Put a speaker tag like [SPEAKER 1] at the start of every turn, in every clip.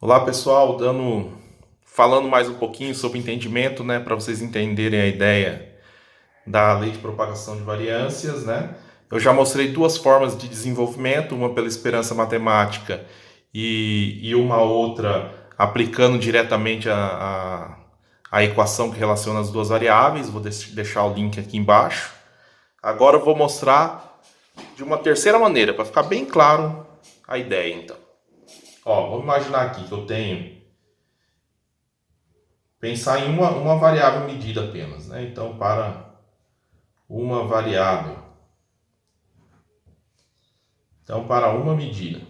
[SPEAKER 1] Olá pessoal, falando mais um pouquinho sobre entendimento, né, para vocês entenderem a ideia da lei de propagação de variâncias, né? Eu já mostrei duas formas de desenvolvimento, uma pela esperança matemática e uma outra aplicando diretamente a equação que relaciona as duas variáveis. Vou deixar o link aqui embaixo. Agora eu vou mostrar de uma terceira maneira, para ficar bem claro a ideia, então. Ó, vamos imaginar aqui que eu tenho pensar em uma variável medida apenas, né? Então, para uma variável. Então, para uma medida.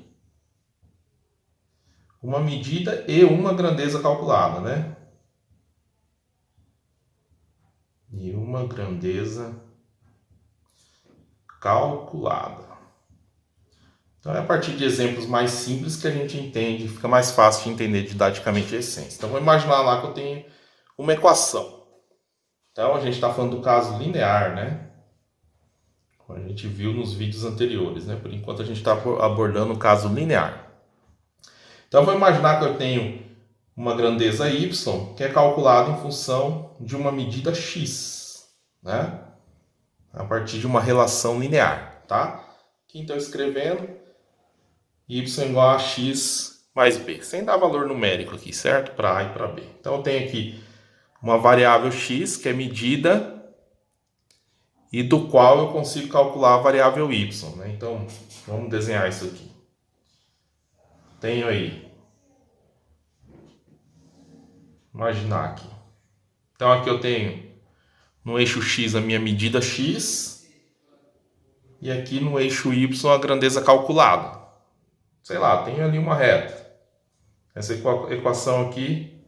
[SPEAKER 1] Uma medida e uma grandeza calculada, né? E uma grandeza calculada. Então, é a partir de exemplos mais simples que a gente entende, fica mais fácil de entender didaticamente a essência. Então, vamos imaginar lá que eu tenho uma equação. Então, a gente está falando do caso linear, né? Como a gente viu nos vídeos anteriores, né? Por enquanto, a gente está abordando o caso linear. Então, vou imaginar que eu tenho uma grandeza y que é calculada em função de uma medida x, né? A partir de uma relação linear, tá? Aqui então escrevendo y igual a x mais b, sem dar valor numérico aqui, certo? Para a e para b. Então eu tenho aqui uma variável x que é medida e do qual eu consigo calcular a variável y, né? Então vamos desenhar isso aqui. Tenho aí, imaginar aqui. Então aqui eu tenho no eixo x a minha medida x e aqui no eixo y a grandeza calculada. Sei lá, tenho ali uma reta. Essa equação aqui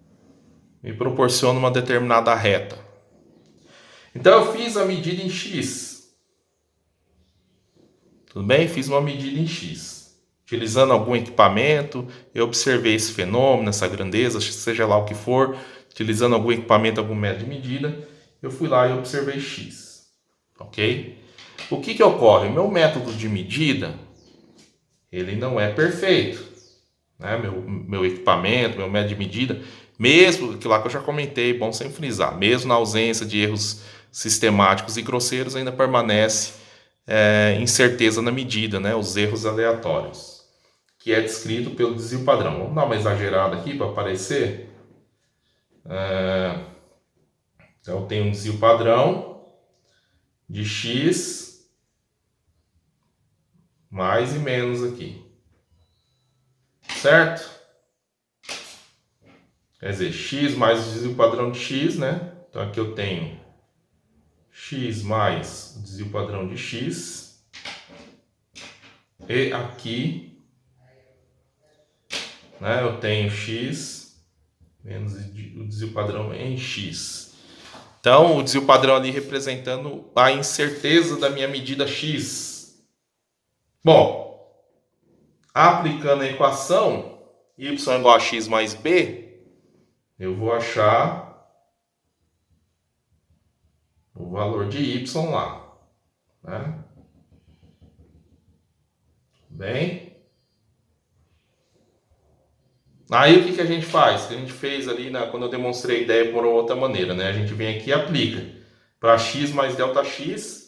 [SPEAKER 1] me proporciona uma determinada reta. Então eu fiz a medida em x. Tudo bem? Fiz uma medida em x. Utilizando algum equipamento, eu observei esse fenômeno, essa grandeza, seja lá o que for, utilizando algum equipamento, algum método de medida, eu fui lá e observei x. Ok? O que ocorre? O meu método de medida, ele não é perfeito, né? Meu equipamento, meu método de medida, mesmo que lá que eu já comentei, bom sempre frisar, mesmo na ausência de erros sistemáticos e grosseiros, ainda permanece incerteza na medida, né? Os erros aleatórios, que é descrito pelo desvio padrão. Vamos dar uma exagerada aqui para aparecer. Então eu tenho um desvio padrão de x mais e menos aqui, certo? Quer dizer, x mais o desvio padrão de x, né? Então aqui eu tenho x mais o desvio padrão de x. E aqui, né, eu tenho x menos o desvio padrão em x. Então, o desvio padrão ali representando a incerteza da minha medida x. Bom, aplicando a equação y igual a x mais b, eu vou achar o valor de y lá, né? Bem, aí o que a gente faz? O que a gente fez ali quando eu demonstrei a ideia por outra maneira, né? A gente vem aqui e aplica para x mais delta x,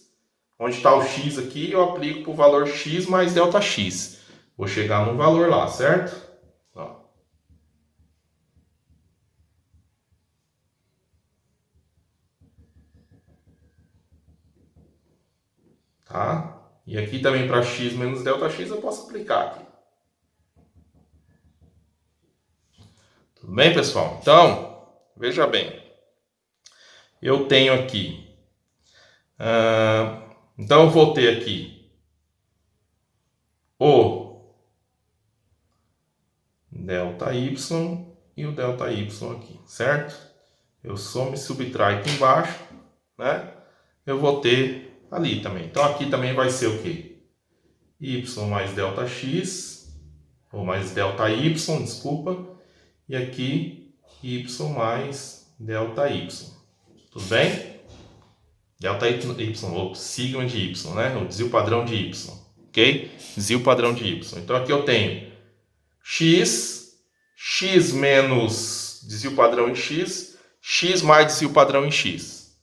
[SPEAKER 1] onde está o x aqui, eu aplico para o valor x mais delta x. Vou chegar num valor lá, certo? Ó. Tá? E aqui também para x menos delta x eu posso aplicar aqui. Tudo bem, pessoal? Então, veja bem. Eu tenho aqui. Então eu vou ter aqui o delta y e o delta y aqui, certo? Eu somo e subtraio aqui embaixo, né? Eu vou ter ali também. Então aqui também vai ser o quê? Y mais delta x, ou mais delta y, desculpa. E aqui y mais delta y. Tudo bem? Delta y, ou sigma de y, né? O desvio padrão de y, ok? Desvio padrão de y. Então aqui eu tenho x x menos desvio padrão em x, x mais desvio padrão em x.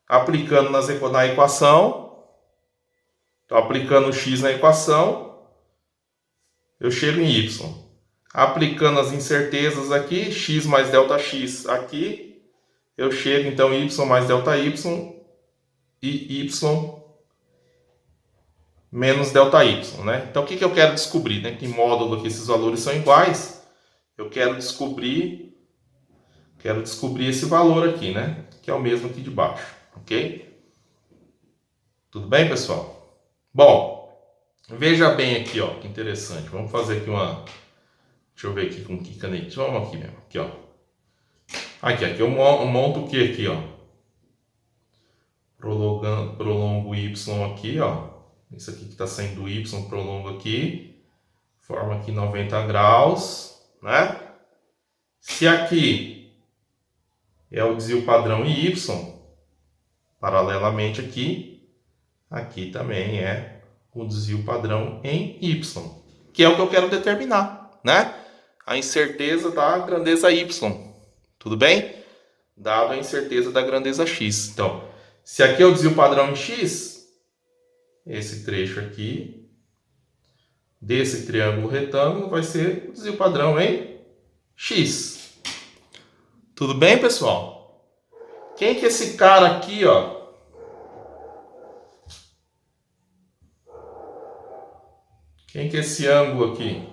[SPEAKER 1] Aplicando na equação, então aplicando o x na equação, eu chego em y. Aplicando as incertezas aqui, x mais ΔX aqui, eu chego então em y mais ΔY e y menos ΔY, né? Então o que eu quero descobrir, né? Que módulo aqui esses valores são iguais. Eu quero descobrir esse valor aqui, né? Que é o mesmo aqui de baixo, ok? Tudo bem, pessoal? Bom, veja bem aqui, ó, que interessante. Vamos fazer aqui uma... Deixa eu ver aqui com que caneta. Vamos aqui mesmo, aqui, ó. Aqui eu monto o que aqui, ó? Prolongo y aqui, ó. Isso aqui que está saindo do y, prolongo aqui. Forma aqui 90 graus, né? Se aqui é o desvio padrão em y, paralelamente aqui também é o desvio padrão em y, que é o que eu quero determinar, né? A incerteza da grandeza y, tudo bem? Dado a incerteza da grandeza x. Então, se aqui é o desvio padrão em x, esse trecho aqui desse triângulo retângulo vai ser o desvio padrão em x. Tudo bem, pessoal? Quem que é esse cara aqui, ó? Quem que é esse ângulo aqui?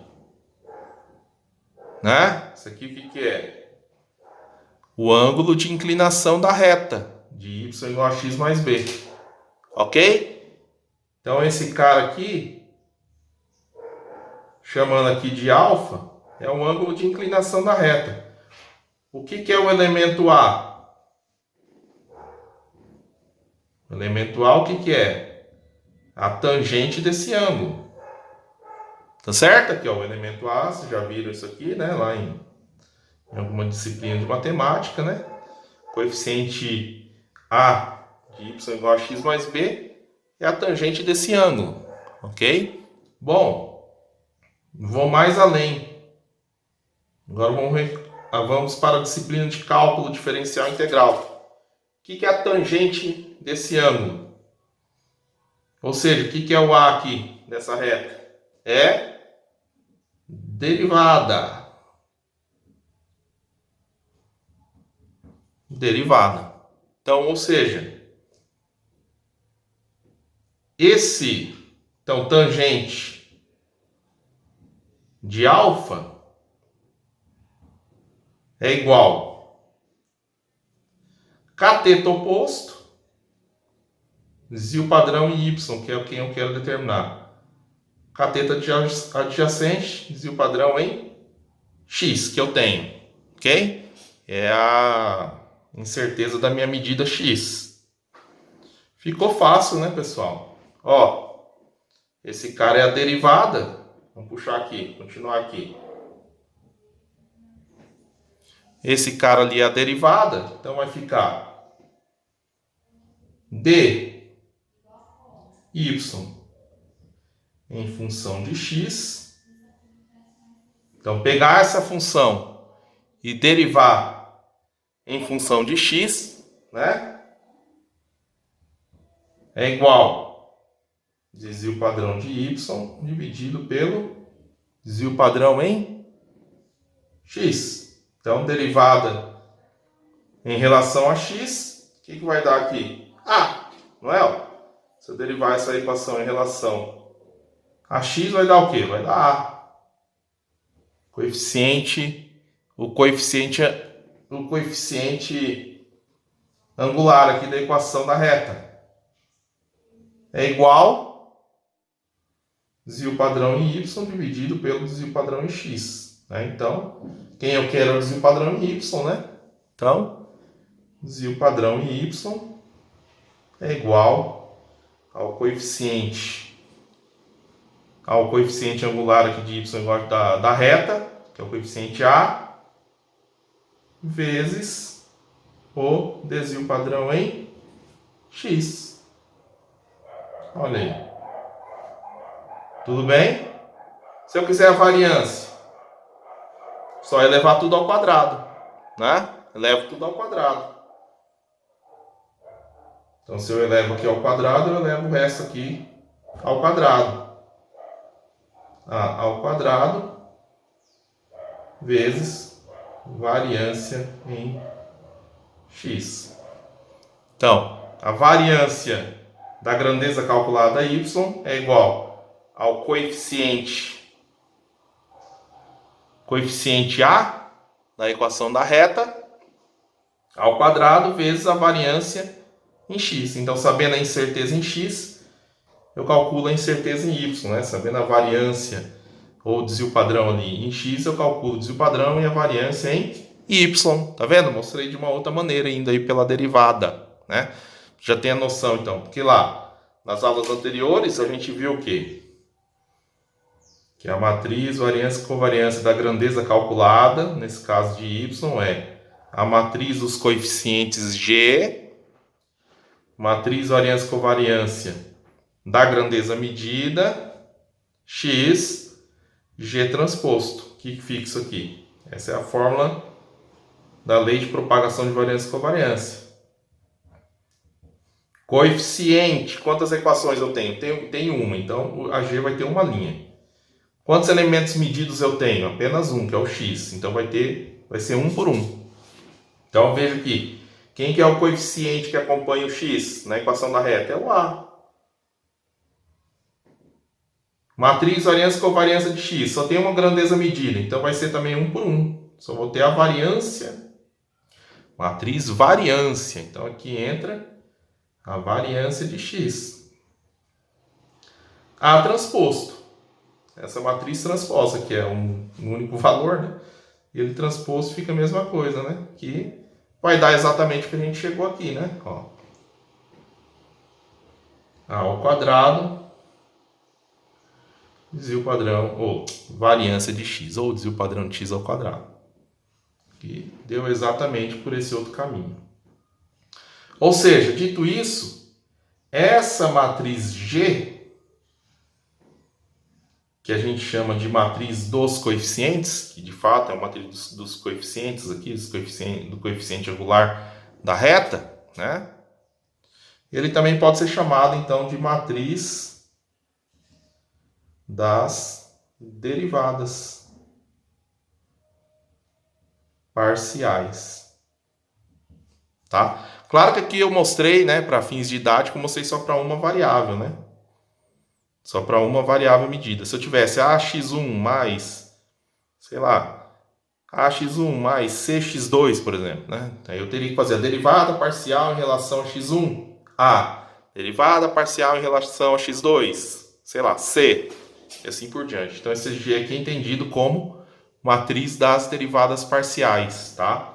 [SPEAKER 1] Né? Isso aqui o que é? O ângulo de inclinação da reta de y igual a x mais b. Ok? Então esse cara aqui, chamando aqui de alfa, é o ângulo de inclinação da reta. O que é o elemento A? O elemento A, o que é? A tangente desse ângulo. Tá certo? Aqui, ó, o elemento A, vocês já viram isso aqui, né? Lá em alguma disciplina de matemática, né? Coeficiente A de y igual a x mais b é a tangente desse ângulo, ok? Bom, vou mais além. Agora vamos para a disciplina de cálculo diferencial integral. O que é a tangente desse ângulo? Ou seja, o que é o A aqui nessa reta? É derivada. Derivada. Então, ou seja, então, tangente de alfa é igual cateto oposto, desvio padrão em y, que é quem eu quero determinar. Cateto adjacente, desvio padrão em x, que eu tenho, ok? É a incerteza da minha medida x. Ficou fácil, né, pessoal? Ó, esse cara é a derivada. Vamos puxar aqui, continuar aqui. Esse cara ali é a derivada, então vai ficar dy em função de x. Então, pegar essa função e derivar em função de x, né? É igual desvio padrão de y dividido pelo desvio padrão em x. Então, derivada em relação a x, o que vai dar aqui? A, não é? Se eu derivar essa equação em relação a x, vai dar o quê? Vai dar A. O coeficiente angular aqui da equação da reta é igual desvio padrão em y dividido pelo desvio padrão em x, né? Então, quem eu quero é o desvio padrão em y, né? Então, desvio padrão em y é igual ao coeficiente angular aqui de y igual da reta, que é o coeficiente A, vezes o desvio padrão em x. Olha aí. Tudo bem? Se eu quiser a variância, Só elevar tudo ao quadrado, né? Elevo tudo ao quadrado. Então, se eu elevo aqui ao quadrado, eu elevo o resto aqui ao quadrado. Ao quadrado vezes variância em x. Então, a variância da grandeza calculada y é igual ao coeficiente A da equação da reta ao quadrado vezes a variância em x. Então, sabendo a incerteza em x, eu calculo a incerteza em y, né? Sabendo a variância ou desvio padrão ali em x, eu calculo o desvio padrão e a variância em y. Tá vendo? Mostrei de uma outra maneira ainda aí pela derivada, né? Já tem a noção então, porque lá nas aulas anteriores a gente viu o quê? Que a matriz variância e covariância da grandeza calculada, nesse caso de y, é a matriz dos coeficientes g, matriz variância e covariância da grandeza medida, x, g transposto. O que fica isso aqui? Essa é a fórmula da lei de propagação de variância e covariância. Coeficiente, quantas equações eu tenho? Tenho uma, então a g vai ter uma linha. Quantos elementos medidos eu tenho? Apenas um, que é o x. Então vai ser um por um. Então veja aqui, quem que é o coeficiente que acompanha o x na equação da reta? É o a. Matriz variância e covariância de x, só tem uma grandeza medida, então vai ser também um por um. Só vou ter a variância, matriz variância. Então aqui entra a variância de x. A transposto. Essa matriz transposta, que é um único valor, né? E ele transposto fica a mesma coisa, né? Que vai dar exatamente o que a gente chegou aqui, né? Ó. A ao quadrado, desvio padrão, ou variância de x, ou desvio padrão de x ao quadrado. Que deu exatamente por esse outro caminho. Ou seja, dito isso, essa matriz G, que a gente chama de matriz dos coeficientes, que de fato é uma matriz dos coeficientes aqui, do coeficiente angular da reta, né? Ele também pode ser chamado então de matriz das derivadas parciais, tá? Claro que aqui eu mostrei, né, para fins didáticos, eu mostrei só para uma variável, né? Só para uma variável medida. Se eu tivesse ax1 mais, sei lá, ax1 mais cx2, por exemplo, né? Aí eu teria que fazer a derivada parcial em relação a x1, a derivada parcial em relação a x2, sei lá, c, e assim por diante. Então esse G aqui é entendido como matriz das derivadas parciais, tá?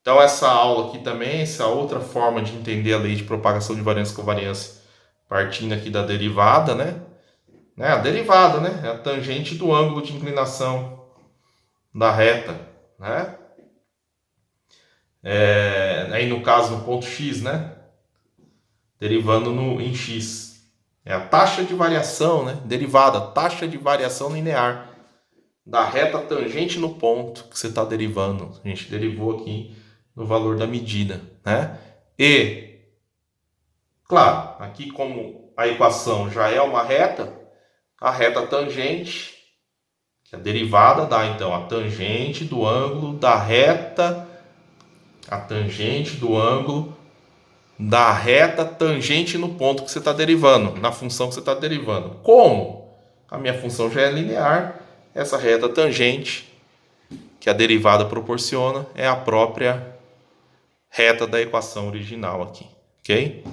[SPEAKER 1] Então essa aula aqui também, essa outra forma de entender a lei de propagação de variância e covariância, partindo aqui da derivada, né? A derivada, né? É a tangente do ângulo de inclinação da reta, né? Aí no caso no ponto x, né? Derivando em x. É a taxa de variação, né? Derivada, taxa de variação linear da reta tangente no ponto que você está derivando. A gente derivou aqui no valor da medida, né? E, claro, aqui como a equação já é uma reta, a reta tangente, que a derivada dá então a tangente do ângulo da reta, a tangente do ângulo da reta tangente no ponto que você está derivando, na função que você está derivando. Como a minha função já é linear, essa reta tangente que a derivada proporciona é a própria reta da equação original aqui, ok?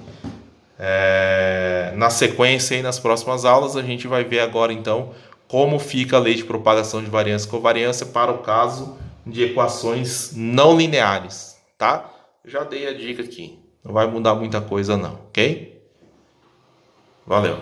[SPEAKER 1] Na sequência e nas próximas aulas a gente vai ver agora então como fica a lei de propagação de variância e covariância para o caso de equações não lineares, tá? Já dei a dica aqui, não vai mudar muita coisa não, ok? Valeu!